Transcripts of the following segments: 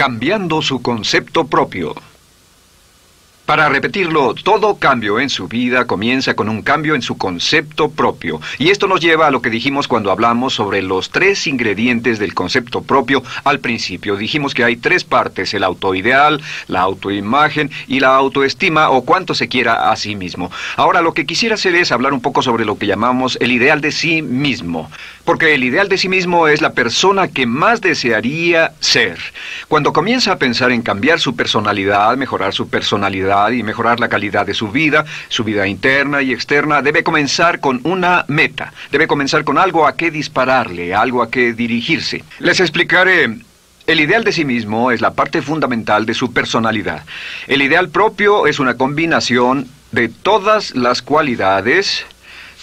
Cambiando su concepto propio. Para repetirlo, todo cambio en su vida comienza con un cambio en su concepto propio. Y esto nos lleva a lo que dijimos cuando hablamos sobre los 3 ingredientes del concepto propio al principio. Dijimos que hay 3 partes: el autoideal, la autoimagen y la autoestima, o cuánto se quiera a sí mismo. Ahora, lo que quisiera hacer es hablar un poco sobre lo que llamamos el ideal de sí mismo. Porque el ideal de sí mismo es la persona que más desearía ser. Cuando comienza a pensar en cambiar su personalidad, mejorar su personalidad y mejorar la calidad de su vida interna y externa, debe comenzar con una meta. Debe comenzar con algo a qué dispararle, algo a qué dirigirse. Les explicaré. El ideal de sí mismo es la parte fundamental de su personalidad. El ideal propio es una combinación de todas las cualidades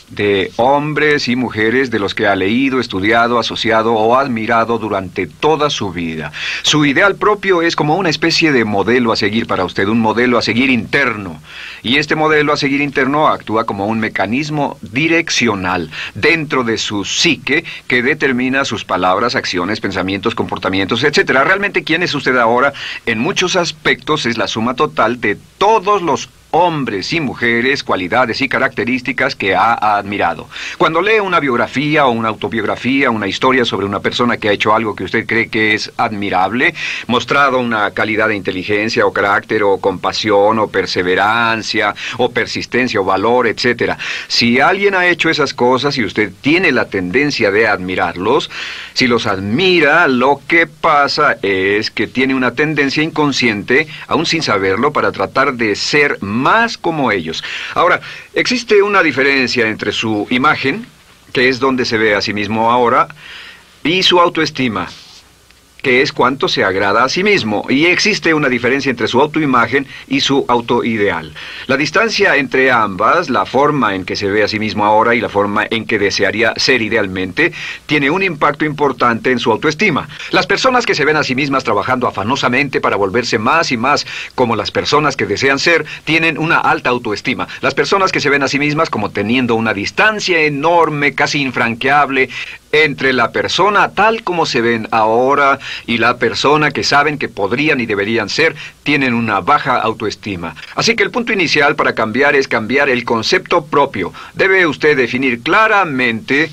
de hombres y mujeres de los que ha leído, estudiado, asociado o admirado durante toda su vida. Su ideal propio es como una especie de modelo a seguir para usted, un modelo a seguir interno. Y este modelo a seguir interno actúa como un mecanismo direccional dentro de su psique que determina sus palabras, acciones, pensamientos, comportamientos, etc. Realmente, ¿quién es usted ahora? En muchos aspectos es la suma total de todos los hombres y mujeres, cualidades y características que ha admirado. Cuando lee una biografía o una autobiografía, una historia sobre una persona que ha hecho algo que usted cree que es admirable, mostrado una calidad de inteligencia o carácter o compasión o perseverancia o persistencia o valor, etc. Si alguien ha hecho esas cosas y usted tiene la tendencia de admirarlos, si los admira, lo que pasa es que tiene una tendencia inconsciente, aún sin saberlo, para tratar de ser más como ellos. Ahora, existe una diferencia entre su imagen, que es donde se ve a sí mismo ahora, y su autoestima, que es cuánto se agrada a sí mismo. Y existe una diferencia entre su autoimagen y su autoideal. La distancia entre ambas, la forma en que se ve a sí mismo ahora y la forma en que desearía ser idealmente, tiene un impacto importante en su autoestima. Las personas que se ven a sí mismas trabajando afanosamente para volverse más y más como las personas que desean ser, tienen una alta autoestima. Las personas que se ven a sí mismas como teniendo una distancia enorme, casi infranqueable, entre la persona tal como se ven ahora y la persona que saben que podrían y deberían ser, tienen una baja autoestima. Así que el punto inicial para cambiar es cambiar el concepto propio. Debe usted definir claramente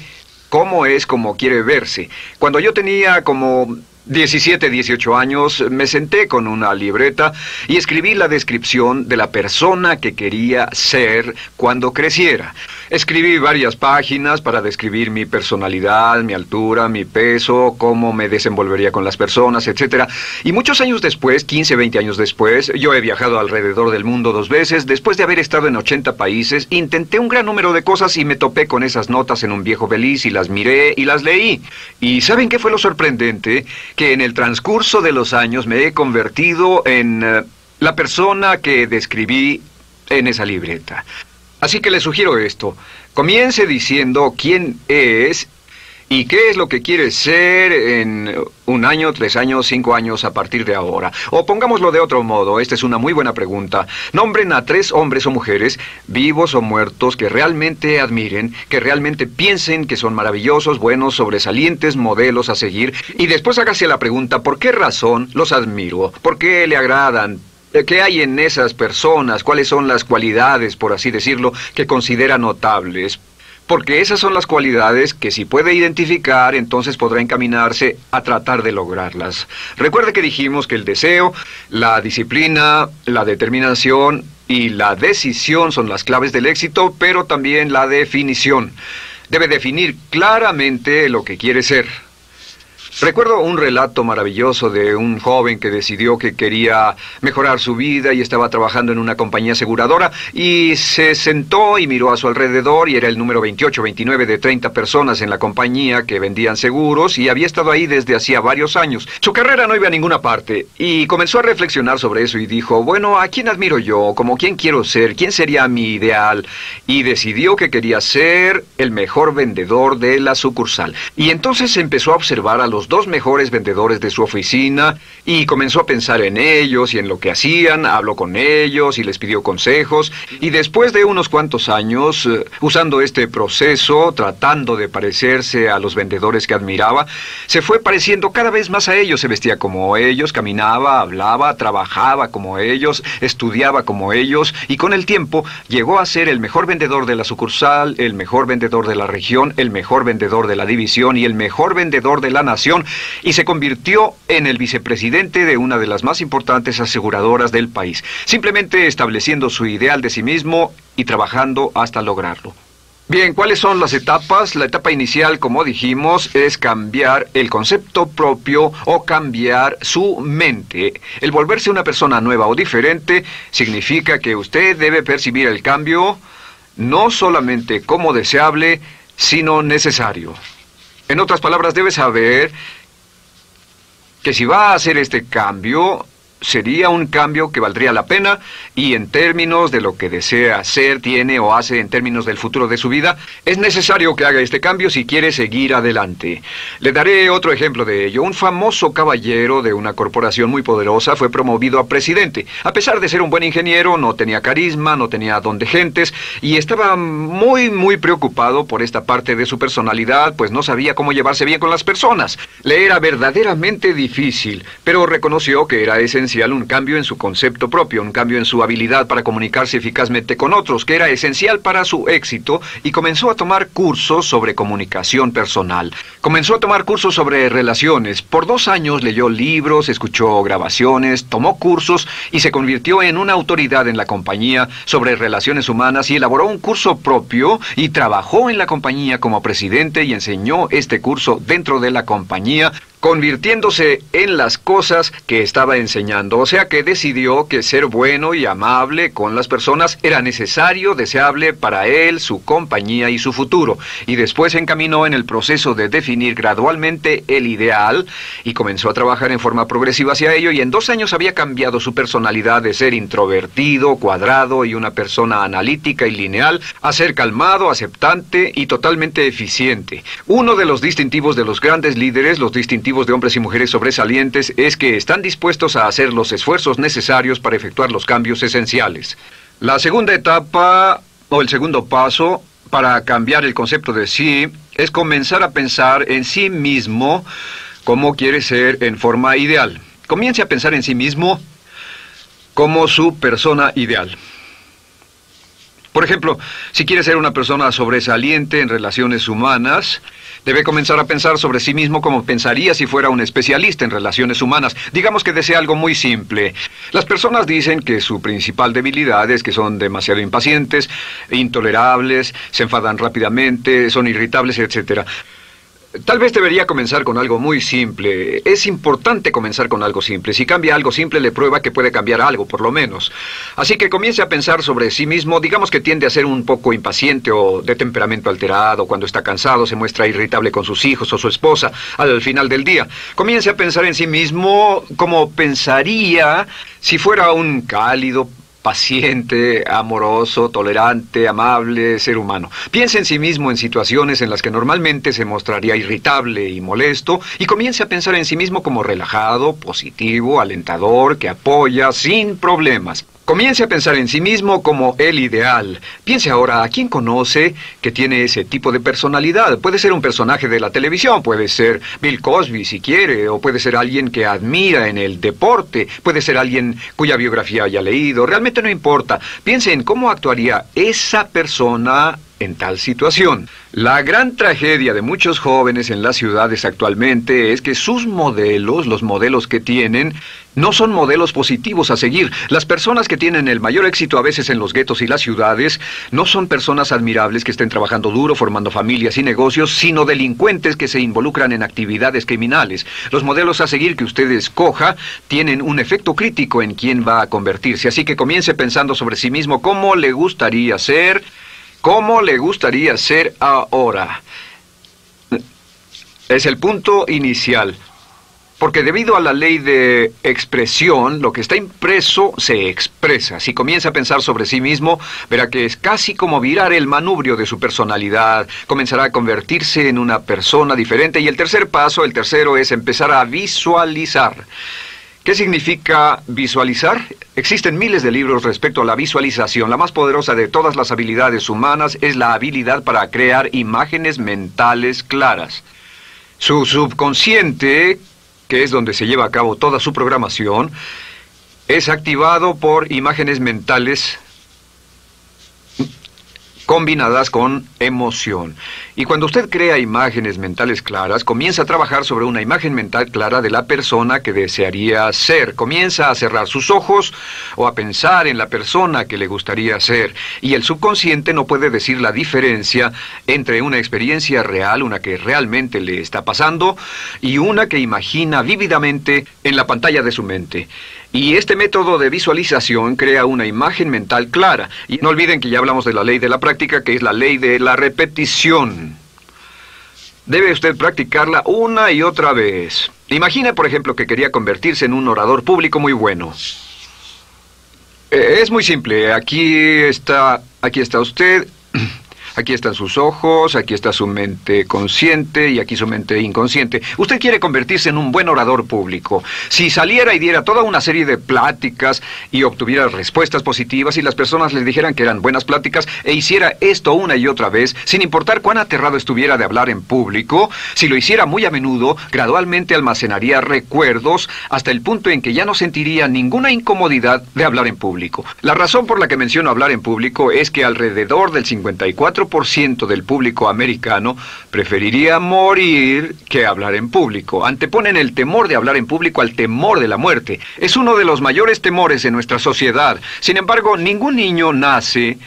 cómo es como quiere verse. Cuando yo tenía como 17, 18 años, me senté con una libreta y escribí la descripción de la persona que quería ser cuando creciera. Escribí varias páginas para describir mi personalidad, mi altura, mi peso, cómo me desenvolvería con las personas, etc. Y muchos años después, 15, 20 años después, yo he viajado alrededor del mundo 2 veces. Después de haber estado en 80 países, intenté un gran número de cosas y me topé con esas notas en un viejo Beliz y las miré y las leí. ¿Y saben qué fue lo sorprendente? Que en el transcurso de los años me he convertido en la persona que describí en esa libreta. Así que le sugiero esto. Comience diciendo quién es y qué es lo que quiere ser en 1 año, 3 años, 5 años a partir de ahora. O pongámoslo de otro modo, esta es una muy buena pregunta. Nombren a 3 hombres o mujeres, vivos o muertos, que realmente admiren, que realmente piensen que son maravillosos, buenos, sobresalientes, modelos a seguir. Y después hágase la pregunta, ¿por qué razón los admiro? ¿Por qué le agradan? ¿Qué hay en esas personas? ¿Cuáles son las cualidades, por así decirlo, que considera notables? Porque esas son las cualidades que si puede identificar, entonces podrá encaminarse a tratar de lograrlas. Recuerde que dijimos que el deseo, la disciplina, la determinación y la decisión son las claves del éxito, pero también la definición. Debe definir claramente lo que quiere ser. Recuerdo un relato maravilloso de un joven que decidió que quería mejorar su vida y estaba trabajando en una compañía aseguradora y se sentó y miró a su alrededor y era el número 28, 29 de 30 personas en la compañía que vendían seguros y había estado ahí desde hacía varios años. Su carrera no iba a ninguna parte y comenzó a reflexionar sobre eso y dijo, bueno, ¿a quién admiro yo? ¿Cómo quién quiero ser? ¿Quién sería mi ideal? Y decidió que quería ser el mejor vendedor de la sucursal. Y entonces empezó a observar a los los dos mejores vendedores de su oficina y comenzó a pensar en ellos y en lo que hacían, habló con ellos y les pidió consejos. Y después de unos cuantos años, usando este proceso, tratando de parecerse a los vendedores que admiraba, se fue pareciendo cada vez más a ellos. Se vestía como ellos, caminaba, hablaba, trabajaba como ellos, estudiaba como ellos, y con el tiempo llegó a ser el mejor vendedor de la sucursal, el mejor vendedor de la región, el mejor vendedor de la división y el mejor vendedor de la nación, y se convirtió en el vicepresidente de una de las más importantes aseguradoras del país, simplemente estableciendo su ideal de sí mismo y trabajando hasta lograrlo. Bien, ¿cuáles son las etapas? La etapa inicial, como dijimos, es cambiar el concepto propio o cambiar su mente. El volverse una persona nueva o diferente significa que usted debe percibir el cambio no solamente como deseable, sino necesario. En otras palabras, debe saber que si va a hacer este cambio, sería un cambio que valdría la pena, y en términos de lo que desea hacer, tiene o hace en términos del futuro de su vida, es necesario que haga este cambio si quiere seguir adelante. Le daré otro ejemplo de ello. Un famoso caballero de una corporación muy poderosa fue promovido a presidente. A pesar de ser un buen ingeniero, no tenía carisma, no tenía don de gentes, y estaba muy preocupado por esta parte de su personalidad, pues no sabía cómo llevarse bien con las personas. Le era verdaderamente difícil, pero reconoció que era esencial un cambio en su concepto propio, un cambio en su habilidad para comunicarse eficazmente con otros, que era esencial para su éxito, y comenzó a tomar cursos sobre comunicación personal. Comenzó a tomar cursos sobre relaciones. Por 2 años leyó libros, escuchó grabaciones, tomó cursos y se convirtió en una autoridad en la compañía sobre relaciones humanas, y elaboró un curso propio y trabajó en la compañía como presidente y enseñó este curso dentro de la compañía, convirtiéndose en las cosas que estaba enseñando. O sea que decidió que ser bueno y amable con las personas era necesario, deseable para él, su compañía y su futuro. Y después se encaminó en el proceso de definir gradualmente el ideal y comenzó a trabajar en forma progresiva hacia ello, y en 2 años había cambiado su personalidad de ser introvertido, cuadrado y una persona analítica y lineal a ser calmado, aceptante y totalmente eficiente. Uno de los distintivos de los grandes líderes, los distintivos de hombres y mujeres sobresalientes, es que están dispuestos a hacer los esfuerzos necesarios para efectuar los cambios esenciales. La segunda etapa, o el segundo paso, para cambiar el concepto de sí, es comenzar a pensar en sí mismo como quiere ser en forma ideal. Comience a pensar en sí mismo como su persona ideal. Por ejemplo, si quiere ser una persona sobresaliente en relaciones humanas, debe comenzar a pensar sobre sí mismo como pensaría si fuera un especialista en relaciones humanas. Digamos que desea algo muy simple. Las personas dicen que su principal debilidad es que son demasiado impacientes, intolerables, se enfadan rápidamente, son irritables, etc. Tal vez debería comenzar con algo muy simple. Es importante comenzar con algo simple. Si cambia algo simple, le prueba que puede cambiar algo, por lo menos. Así que comience a pensar sobre sí mismo. Digamos que tiende a ser un poco impaciente o de temperamento alterado. Cuando está cansado, se muestra irritable con sus hijos o su esposa al final del día. Comience a pensar en sí mismo como pensaría si fuera un cálido, paciente, amoroso, tolerante, amable ser humano. Piense en sí mismo en situaciones en las que normalmente se mostraría irritable y molesto, y comience a pensar en sí mismo como relajado, positivo, alentador, que apoya sin problemas. Comience a pensar en sí mismo como el ideal. Piense ahora a quién conoce que tiene ese tipo de personalidad. Puede ser un personaje de la televisión, puede ser Bill Cosby si quiere, o puede ser alguien que admira en el deporte, puede ser alguien cuya biografía haya leído. Realmente no importa. Piense en cómo actuaría esa persona en tal situación. La gran tragedia de muchos jóvenes en las ciudades actualmente es que sus modelos, los modelos que tienen, no son modelos positivos a seguir. Las personas que tienen el mayor éxito a veces en los guetos y las ciudades no son personas admirables que estén trabajando duro, formando familias y negocios, sino delincuentes que se involucran en actividades criminales. Los modelos a seguir que usted escoja tienen un efecto crítico en quién va a convertirse. Así que comience pensando sobre sí mismo cómo le gustaría ser. ¿Cómo le gustaría ser ahora? Es el punto inicial. Porque debido a la ley de expresión, lo que está impreso se expresa. Si comienza a pensar sobre sí mismo, verá que es casi como virar el manubrio de su personalidad. Comenzará a convertirse en una persona diferente. Y el tercer paso, el tercero, es empezar a visualizar. ¿Qué significa visualizar? Existen miles de libros respecto a la visualización. La más poderosa de todas las habilidades humanas es la habilidad para crear imágenes mentales claras. Su subconsciente, que es donde se lleva a cabo toda su programación, es activado por imágenes mentales combinadas con emoción. Y cuando usted crea imágenes mentales claras, comienza a trabajar sobre una imagen mental clara de la persona que desearía ser. Comienza a cerrar sus ojos o a pensar en la persona que le gustaría ser. Y el subconsciente no puede decir la diferencia entre una experiencia real, una que realmente le está pasando, y una que imagina vívidamente en la pantalla de su mente. Y este método de visualización crea una imagen mental clara. Y no olviden que ya hablamos de la ley de la práctica, que es la ley de la repetición. Debe usted practicarla una y otra vez. Imagine, por ejemplo, que quería convertirse en un orador público muy bueno. Es muy simple. Aquí está usted. Aquí están sus ojos, aquí está su mente consciente y aquí su mente inconsciente. Usted quiere convertirse en un buen orador público. Si saliera y diera toda una serie de pláticas y obtuviera respuestas positivas y las personas le dijeran que eran buenas pláticas e hiciera esto una y otra vez, sin importar cuán aterrado estuviera de hablar en público, si lo hiciera muy a menudo, gradualmente almacenaría recuerdos hasta el punto en que ya no sentiría ninguna incomodidad de hablar en público. La razón por la que menciono hablar en público es que alrededor del 54% del público americano preferiría morir que hablar en público. Anteponen el temor de hablar en público al temor de la muerte. Es uno de los mayores temores en nuestra sociedad. Sin embargo, ningún niño nace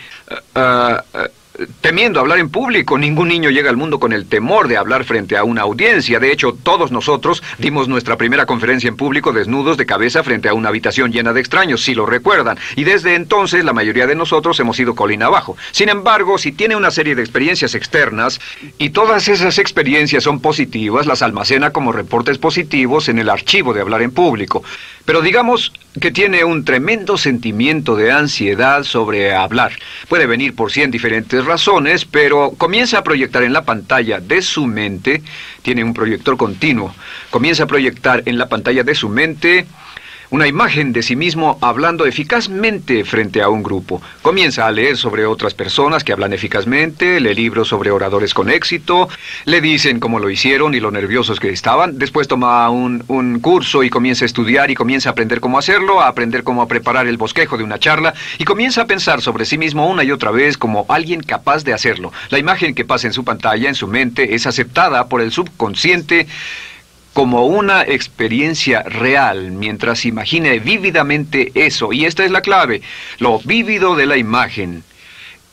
temiendo hablar en público. Ningún niño llega al mundo con el temor de hablar frente a una audiencia. De hecho, todos nosotros dimos nuestra primera conferencia en público desnudos de cabeza frente a una habitación llena de extraños, si lo recuerdan. Y desde entonces, la mayoría de nosotros hemos ido colina abajo. Sin embargo, si tiene una serie de experiencias externas, y todas esas experiencias son positivas, las almacena como reportes positivos en el archivo de hablar en público. Pero digamos que tiene un tremendo sentimiento de ansiedad sobre hablar. Puede venir por 100 diferentes razones, pero comienza a proyectar en la pantalla de su mente, tiene un proyector continuo, comienza a proyectar en la pantalla de su mente una imagen de sí mismo hablando eficazmente frente a un grupo. Comienza a leer sobre otras personas que hablan eficazmente, lee libros sobre oradores con éxito, le dicen cómo lo hicieron y lo nerviosos que estaban. Después toma un curso y comienza a estudiar y comienza a aprender cómo hacerlo, a aprender cómo preparar el bosquejo de una charla y comienza a pensar sobre sí mismo una y otra vez como alguien capaz de hacerlo. La imagen que pasa en su pantalla, en su mente, es aceptada por el subconsciente como una experiencia real, mientras imagine vívidamente eso. Y esta es la clave, lo vívido de la imagen.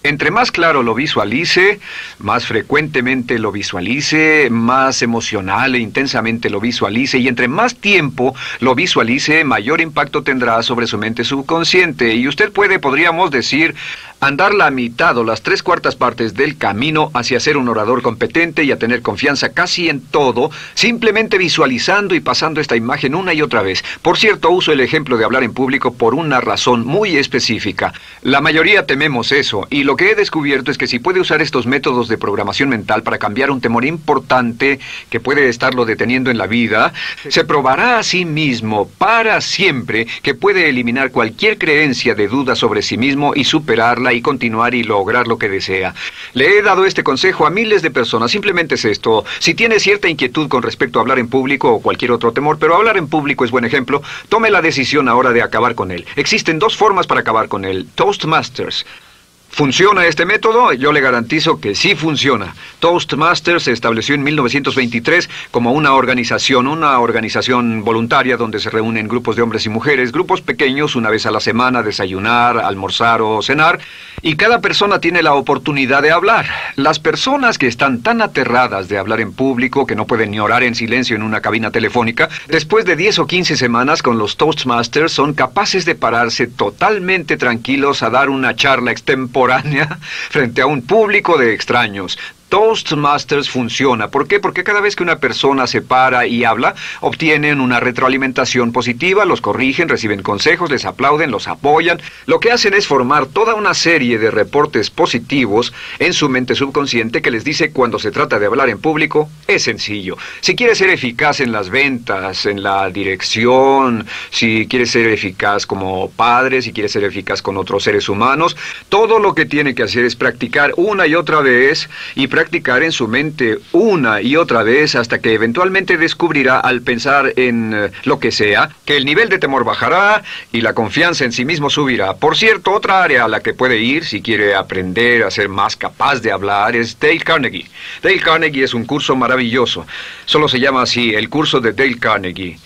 Entre más claro lo visualice, más frecuentemente lo visualice, más emocional e intensamente lo visualice, y entre más tiempo lo visualice, mayor impacto tendrá sobre su mente subconsciente. Y usted podríamos decir, andar la mitad o las 3/4 partes del camino hacia ser un orador competente y a tener confianza casi en todo, simplemente visualizando y pasando esta imagen una y otra vez. Por cierto, uso el ejemplo de hablar en público por una razón muy específica. La mayoría tememos eso, y lo que he descubierto es que si puede usar estos métodos de programación mental para cambiar un temor importante que puede estarlo deteniendo en la vida, se probará a sí mismo para siempre que puede eliminar cualquier creencia de duda sobre sí mismo y superarla y continuar y lograr lo que desea. Le he dado este consejo a miles de personas. Simplemente es esto: si tiene cierta inquietud con respecto a hablar en público o cualquier otro temor, pero hablar en público es buen ejemplo, tome la decisión ahora de acabar con él. Existen 2 formas para acabar con él. Toastmasters. ¿Funciona este método? Yo le garantizo que sí funciona. Toastmasters se estableció en 1923 como una organización voluntaria donde se reúnen grupos de hombres y mujeres, grupos pequeños, una vez a la semana, a desayunar, almorzar o cenar, y cada persona tiene la oportunidad de hablar. Las personas que están tan aterradas de hablar en público que no pueden ni orar en silencio en una cabina telefónica, después de 10 o 15 semanas con los Toastmasters son capaces de pararse totalmente tranquilos a dar una charla extemporánea frente a un público de extraños. Toastmasters funciona. ¿Por qué? Porque cada vez que una persona se para y habla, obtienen una retroalimentación positiva, los corrigen, reciben consejos, les aplauden, los apoyan. Lo que hacen es formar toda una serie de reportes positivos en su mente subconsciente que les dice cuando se trata de hablar en público, es sencillo. Si quieres ser eficaz en las ventas, en la dirección, si quieres ser eficaz como padre, si quieres ser eficaz con otros seres humanos, todo lo que tiene que hacer es practicar una y otra vez y practicar en su mente una y otra vez hasta que eventualmente descubrirá al pensar en lo que sea, que el nivel de temor bajará y la confianza en sí mismo subirá. Por cierto, otra área a la que puede ir si quiere aprender a ser más capaz de hablar es Dale Carnegie. Dale Carnegie es un curso maravilloso. Solo se llama así, el curso de Dale Carnegie.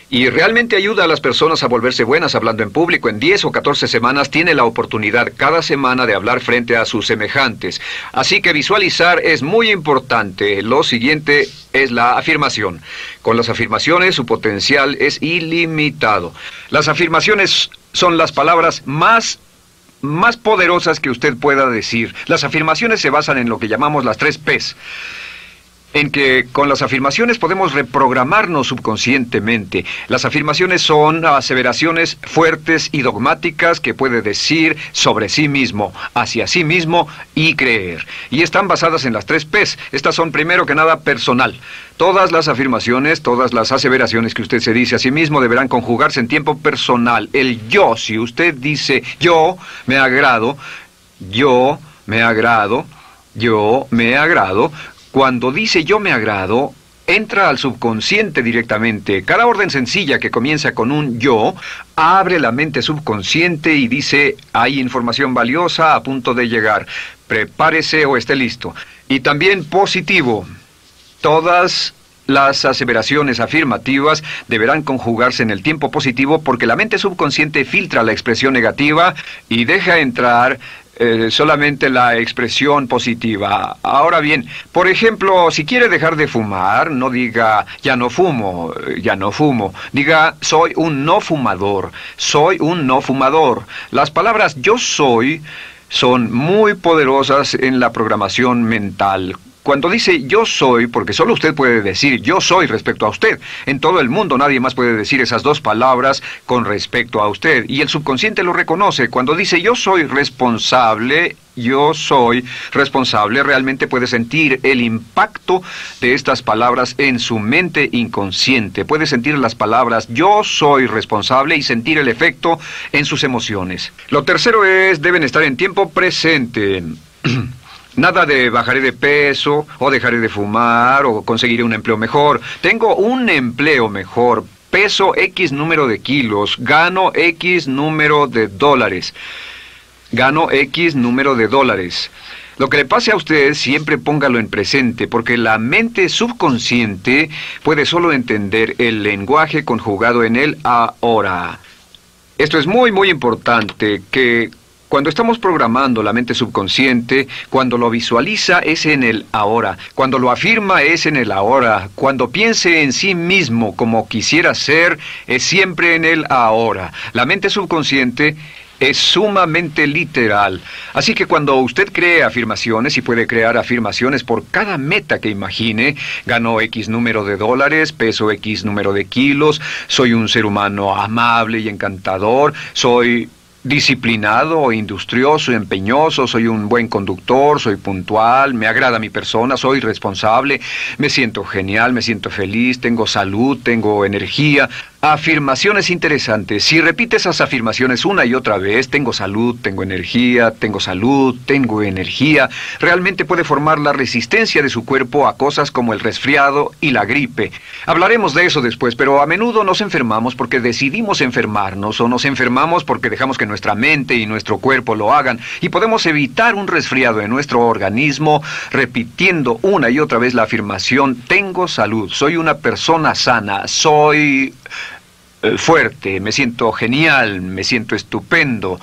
Y realmente ayuda a las personas a volverse buenas hablando en público. En 10 o 14 semanas tiene la oportunidad cada semana de hablar frente a sus semejantes. Así que visualizar es muy importante. Lo siguiente es la afirmación. Con las afirmaciones su potencial es ilimitado. Las afirmaciones son las palabras más poderosas que usted pueda decir. Las afirmaciones se basan en lo que llamamos las 3 Ps. En que con las afirmaciones podemos reprogramarnos subconscientemente. Las afirmaciones son aseveraciones fuertes y dogmáticas que puede decir sobre sí mismo, hacia sí mismo y creer. Y están basadas en las 3 Ps. Estas son primero que nada personal. Todas las afirmaciones, todas las aseveraciones que usted se dice a sí mismo deberán conjugarse en tiempo personal. El yo, si usted dice yo me agrado, yo me agrado, yo me agrado. Cuando dice yo me agrado, entra al subconsciente directamente. Cada orden sencilla que comienza con un yo, abre la mente subconsciente y dice, hay información valiosa a punto de llegar. Prepárese o esté listo. Y también positivo. Todas las aseveraciones afirmativas deberán conjugarse en el tiempo positivo porque la mente subconsciente filtra la expresión negativa y deja entrar solamente la expresión positiva. Ahora bien, por ejemplo, si quiere dejar de fumar, no diga ya no fumo, ya no fumo. Diga soy un no fumador, soy un no fumador. Las palabras yo soy son muy poderosas en la programación mental. Cuando dice yo soy, porque solo usted puede decir yo soy respecto a usted. En todo el mundo nadie más puede decir esas 2 palabras con respecto a usted. Y el subconsciente lo reconoce. Cuando dice yo soy responsable, realmente puede sentir el impacto de estas palabras en su mente inconsciente. Puede sentir las palabras yo soy responsable y sentir el efecto en sus emociones. Lo tercero es, deben estar en tiempo presente. Nada de bajaré de peso, o dejaré de fumar, o conseguiré un empleo mejor. Tengo un empleo mejor, peso X número de kilos, gano X número de dólares. Gano X número de dólares. Lo que le pase a usted, siempre póngalo en presente, porque la mente subconsciente puede solo entender el lenguaje conjugado en el ahora. Esto es muy, muy importante, que cuando estamos programando la mente subconsciente, cuando lo visualiza es en el ahora, cuando lo afirma es en el ahora, cuando piense en sí mismo como quisiera ser, es siempre en el ahora. La mente subconsciente es sumamente literal. Así que cuando usted cree afirmaciones, y puede crear afirmaciones por cada meta que imagine, ganó X número de dólares, peso X número de kilos, soy un ser humano amable y encantador, soy disciplinado, industrioso, empeñoso, soy un buen conductor, soy puntual, me agrada mi persona, soy responsable, me siento genial, me siento feliz, tengo salud, tengo energía. Afirmaciones interesantes. Si repite esas afirmaciones una y otra vez, tengo salud, tengo energía, tengo salud, tengo energía, realmente puede formar la resistencia de su cuerpo a cosas como el resfriado y la gripe. Hablaremos de eso después, pero a menudo nos enfermamos porque decidimos enfermarnos o nos enfermamos porque dejamos que nuestra mente y nuestro cuerpo lo hagan y podemos evitar un resfriado en nuestro organismo repitiendo una y otra vez la afirmación tengo salud, soy una persona sana, soy fuerte, me siento genial, me siento estupendo.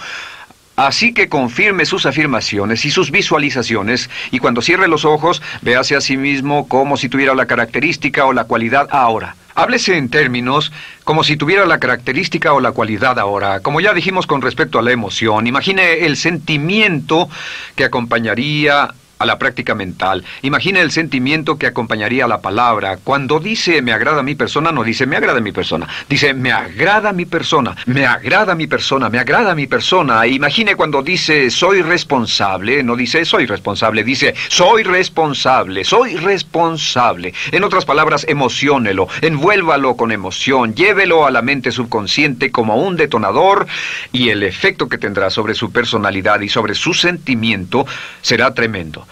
Así que confirme sus afirmaciones y sus visualizaciones y cuando cierre los ojos, véase a sí mismo como si tuviera la característica o la cualidad ahora. Háblese en términos como si tuviera la característica o la cualidad ahora. Como ya dijimos con respecto a la emoción, imagine el sentimiento que acompañaría a la práctica mental. Imagine el sentimiento que acompañaría a la palabra. Cuando dice me agrada mi persona, no dice me agrada mi persona. Dice me agrada mi persona, me agrada mi persona, me agrada mi persona. Imagine cuando dice soy responsable, no dice soy responsable, dice soy responsable, soy responsable. En otras palabras, emociónelo, envuélvalo con emoción, llévelo a la mente subconsciente como un detonador y el efecto que tendrá sobre su personalidad y sobre su sentimiento será tremendo.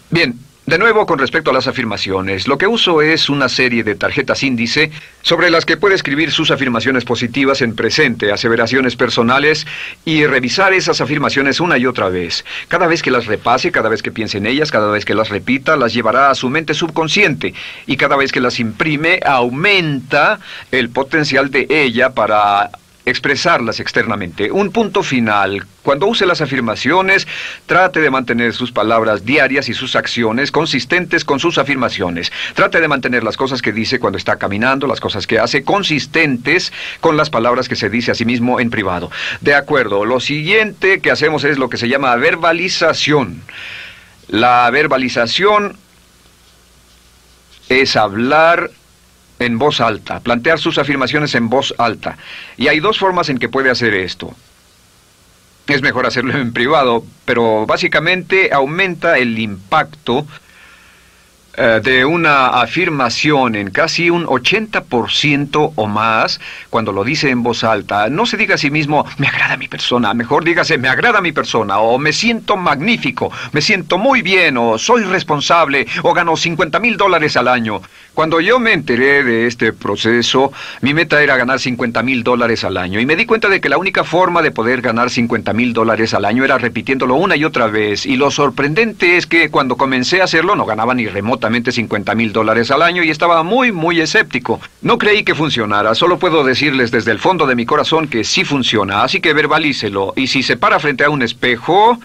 Bien, de nuevo con respecto a las afirmaciones, lo que uso es una serie de tarjetas índice sobre las que puede escribir sus afirmaciones positivas en presente, aseveraciones personales y revisar esas afirmaciones una y otra vez. Cada vez que las repase, cada vez que piense en ellas, cada vez que las repita, las llevará a su mente subconsciente y cada vez que las imprime, aumenta el potencial de ella para expresarlas externamente. Un punto final. Cuando use las afirmaciones, trate de mantener sus palabras diarias y sus acciones consistentes con sus afirmaciones. Trate de mantener las cosas que dice cuando está caminando, las cosas que hace, consistentes con las palabras que se dice a sí mismo en privado. De acuerdo, lo siguiente que hacemos es lo que se llama verbalización. La verbalización es hablar en voz alta, plantear sus afirmaciones en voz alta. Y hay dos formas en que puede hacer esto. Es mejor hacerlo en privado, pero básicamente aumenta el impacto de una afirmación en casi un 80% o más cuando lo dice en voz alta. No se diga a sí mismo, me agrada mi persona, mejor dígase, me agrada mi persona, o me siento magnífico, me siento muy bien, o soy responsable, o gano $50,000 al año. Cuando yo me enteré de este proceso, mi meta era ganar $50,000 al año, y me di cuenta de que la única forma de poder ganar $50,000 al año era repitiéndolo una y otra vez, y lo sorprendente es que cuando comencé a hacerlo no ganaba ni remotamente $50,000 al año y estaba muy escéptico. No creí que funcionara, solo puedo decirles desde el fondo de mi corazón que sí funciona, así que verbalícelo. Y si se para frente a un espejo,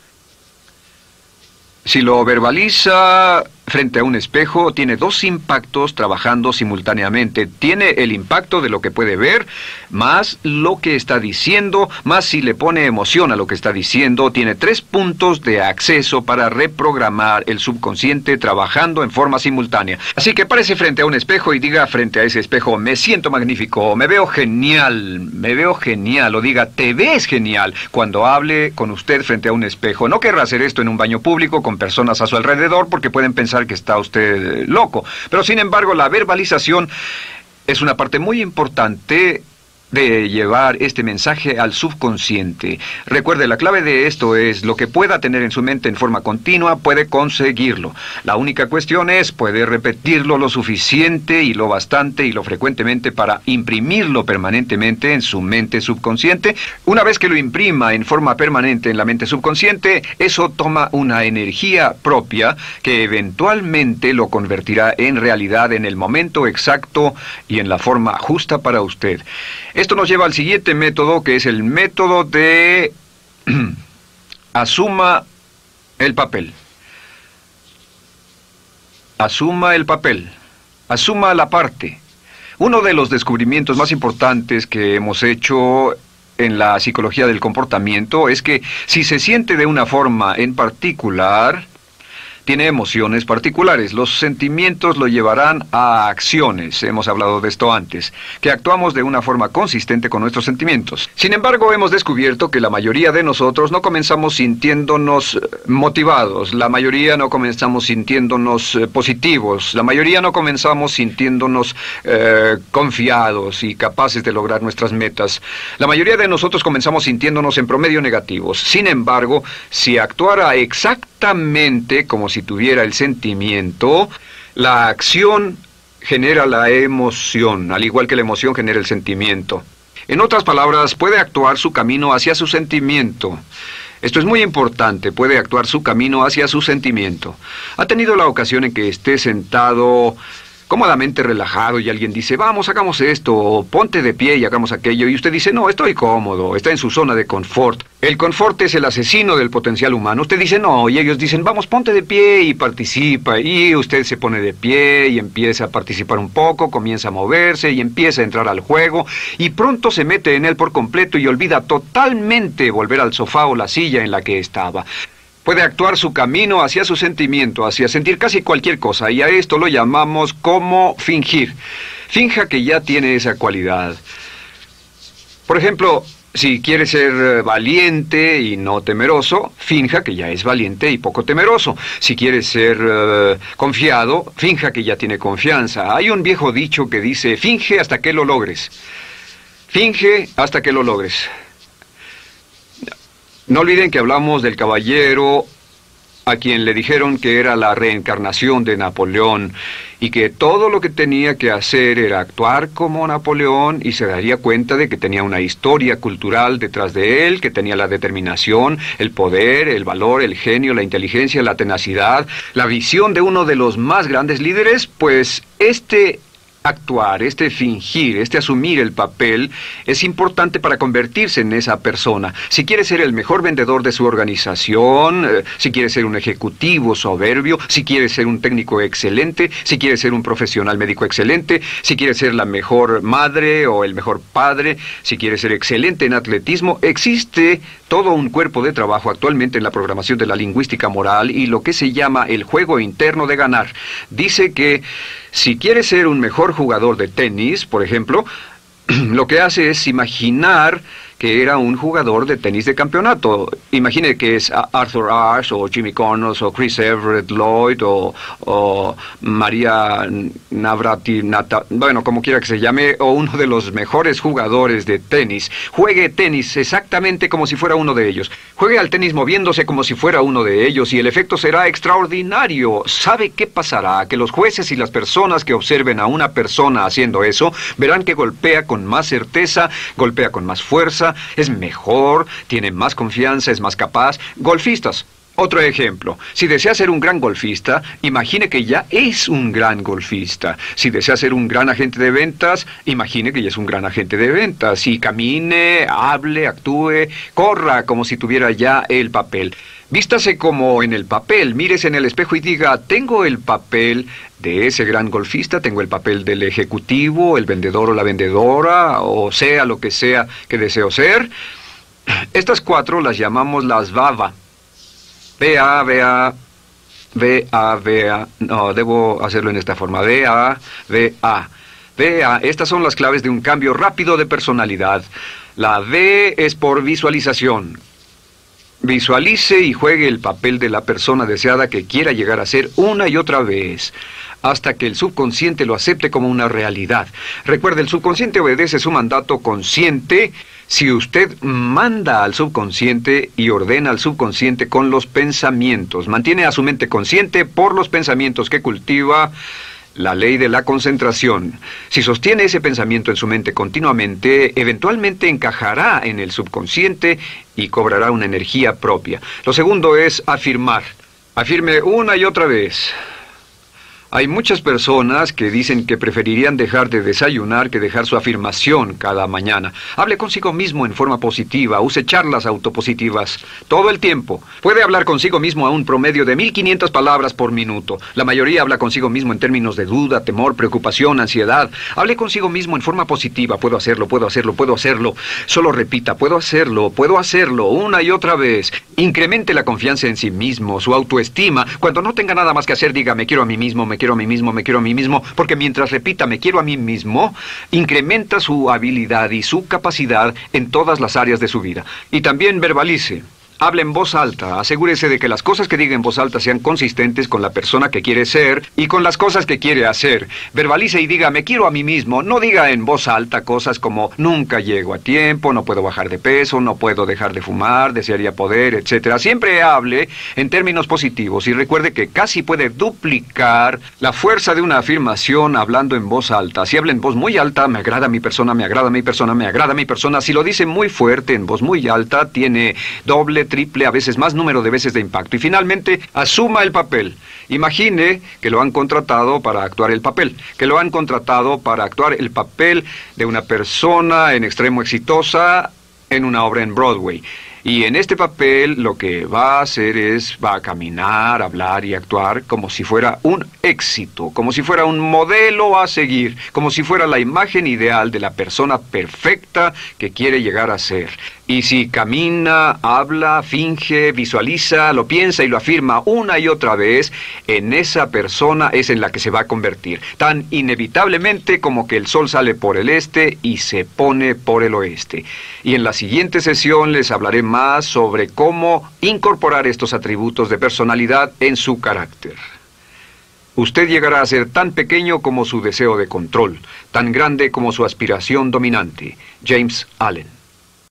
si lo verbaliza frente a un espejo, tiene dos impactos trabajando simultáneamente. Tiene el impacto de lo que puede ver, más lo que está diciendo, más si le pone emoción a lo que está diciendo. Tiene 3 puntos de acceso para reprogramar el subconsciente trabajando en forma simultánea. Así que párese frente a un espejo y diga frente a ese espejo, me siento magnífico, me veo genial, o diga, te ves genial, cuando hable con usted frente a un espejo. No querrá hacer esto en un baño público con personas a su alrededor porque pueden pensar que está usted loco. Pero sin embargo, la verbalización es una parte muy importante de llevar este mensaje al subconsciente. Recuerde, la clave de esto es lo que pueda tener en su mente en forma continua, puede conseguirlo. La única cuestión es, puede repetirlo lo suficiente y lo bastante y lo frecuentemente para imprimirlo permanentemente en su mente subconsciente. Una vez que lo imprima en forma permanente en la mente subconsciente, eso toma una energía propia que eventualmente lo convertirá en realidad en el momento exacto y en la forma justa para usted. Esto nos lleva al siguiente método, que es el método de asuma el papel. Asuma el papel. Asuma la parte. Uno de los descubrimientos más importantes que hemos hecho en la psicología del comportamiento es que si se siente de una forma en particular, tiene emociones particulares. Los sentimientos lo llevarán a acciones, hemos hablado de esto antes, que actuamos de una forma consistente con nuestros sentimientos. Sin embargo, hemos descubierto que la mayoría de nosotros no comenzamos sintiéndonos motivados, la mayoría no comenzamos sintiéndonos positivos, la mayoría no comenzamos sintiéndonos confiados y capaces de lograr nuestras metas. La mayoría de nosotros comenzamos sintiéndonos en promedio negativos. Sin embargo, si actuara exactamente como si tuviera el sentimiento, la acción genera la emoción, al igual que la emoción genera el sentimiento. En otras palabras, puede actuar su camino hacia su sentimiento. Esto es muy importante, puede actuar su camino hacia su sentimiento. ¿Ha tenido la ocasión en que esté sentado cómodamente relajado y alguien dice, vamos, hagamos esto, o ponte de pie y hagamos aquello, y usted dice, no, estoy cómodo, está en su zona de confort? El confort es el asesino del potencial humano. Usted dice, no, y ellos dicen, vamos, ponte de pie y participa, y usted se pone de pie y empieza a participar un poco, comienza a moverse y empieza a entrar al juego, y pronto se mete en él por completo y olvida totalmente volver al sofá o la silla en la que estaba. Puede actuar su camino hacia su sentimiento, hacia sentir casi cualquier cosa, y a esto lo llamamos como fingir. Finja que ya tiene esa cualidad. Por ejemplo, si quiere ser valiente y no temeroso, finja que ya es valiente y poco temeroso. Si quiere ser confiado, finja que ya tiene confianza. Hay un viejo dicho que dice, finge hasta que lo logres. Finge hasta que lo logres. No olviden que hablamos del caballero a quien le dijeron que era la reencarnación de Napoleón y que todo lo que tenía que hacer era actuar como Napoleón y se daría cuenta de que tenía una historia cultural detrás de él, que tenía la determinación, el poder, el valor, el genio, la inteligencia, la tenacidad, la visión de uno de los más grandes líderes. Pues actuar, fingir, asumir el papel es importante para convertirse en esa persona. Si quiere ser el mejor vendedor de su organización, si quiere ser un ejecutivo soberbio, si quiere ser un técnico excelente, si quiere ser un profesional médico excelente, si quiere ser la mejor madre o el mejor padre, si quiere ser excelente en atletismo, existe todo un cuerpo de trabajo actualmente en la programación de la lingüística moral y lo que se llama el juego interno de ganar. Dice que si quiere ser un mejor jugador de tenis, por ejemplo, lo que hace es imaginar que era un jugador de tenis de campeonato. Imagine que es Arthur Ashe, o Jimmy Connors, o Chris Everett Lloyd, o María Navratilova, bueno, como quiera que se llame, o uno de los mejores jugadores de tenis. Juegue tenis exactamente como si fuera uno de ellos. Juegue al tenis moviéndose como si fuera uno de ellos y el efecto será extraordinario. ¿Sabe qué pasará? Que los jueces y las personas que observen a una persona haciendo eso verán que golpea con más certeza, golpea con más fuerza, es mejor, tiene más confianza, es más capaz. Golfistas. Otro ejemplo, si desea ser un gran golfista, imagine que ya es un gran golfista. Si desea ser un gran agente de ventas, imagine que ya es un gran agente de ventas. Y camine, hable, actúe, corra como si tuviera ya el papel. Vístase como en el papel, mírese en el espejo y diga, tengo el papel de ese gran golfista, tengo el papel del ejecutivo, el vendedor o la vendedora, o sea lo que sea que deseo ser. Estas 4 las llamamos las VAVA. No, debo hacerlo en esta forma. VA. Estas son las claves de un cambio rápido de personalidad. La V es por visualización. Visualice y juegue el papel de la persona deseada que quiera llegar a ser una y otra vez, hasta que el subconsciente lo acepte como una realidad. Recuerde, el subconsciente obedece su mandato consciente. Si usted manda al subconsciente y ordena al subconsciente con los pensamientos, mantiene a su mente consciente por los pensamientos que cultiva, la ley de la concentración. Si sostiene ese pensamiento en su mente continuamente, eventualmente encajará en el subconsciente y cobrará una energía propia. Lo segundo es afirmar. Afirme una y otra vez. Hay muchas personas que dicen que preferirían dejar de desayunar que dejar su afirmación cada mañana. Hable consigo mismo en forma positiva, use charlas autopositivas todo el tiempo. Puede hablar consigo mismo a un promedio de 1500 palabras por minuto. La mayoría habla consigo mismo en términos de duda, temor, preocupación, ansiedad. Hable consigo mismo en forma positiva. Puedo hacerlo, puedo hacerlo, puedo hacerlo. Solo repita, puedo hacerlo, una y otra vez. Incremente la confianza en sí mismo, su autoestima. Cuando no tenga nada más que hacer, diga, me quiero a mí mismo, me quiero a mí mismo, me quiero a mí mismo, porque mientras repita, me quiero a mí mismo, incrementa su habilidad y su capacidad en todas las áreas de su vida. Y también verbalice. Hable en voz alta, asegúrese de que las cosas que diga en voz alta sean consistentes con la persona que quiere ser y con las cosas que quiere hacer. Verbalice y diga, me quiero a mí mismo. No diga en voz alta cosas como, nunca llego a tiempo, no puedo bajar de peso, no puedo dejar de fumar, desearía poder, etc. Siempre hable en términos positivos y recuerde que casi puede duplicar la fuerza de una afirmación hablando en voz alta. Si habla en voz muy alta, me agrada mi persona, me agrada mi persona, me agrada mi persona. Si lo dice muy fuerte, en voz muy alta, tiene doble, triple, a veces más número de veces de impacto. Y finalmente, asuma el papel. Imagine que lo han contratado para actuar el papel, que lo han contratado para actuar el papel de una persona en extremo exitosa en una obra en Broadway. Y en este papel lo que va a hacer va a caminar, hablar y actuar como si fuera un éxito, como si fuera un modelo a seguir, como si fuera la imagen ideal de la persona perfecta que quiere llegar a ser. Y si camina, habla, finge, visualiza, lo piensa y lo afirma una y otra vez, en esa persona es en la que se va a convertir, tan inevitablemente como que el sol sale por el este y se pone por el oeste. Y en la siguiente sesión les hablaré más sobre cómo incorporar estos atributos de personalidad en su carácter. Usted llegará a ser tan pequeño como su deseo de control, tan grande como su aspiración dominante. James Allen.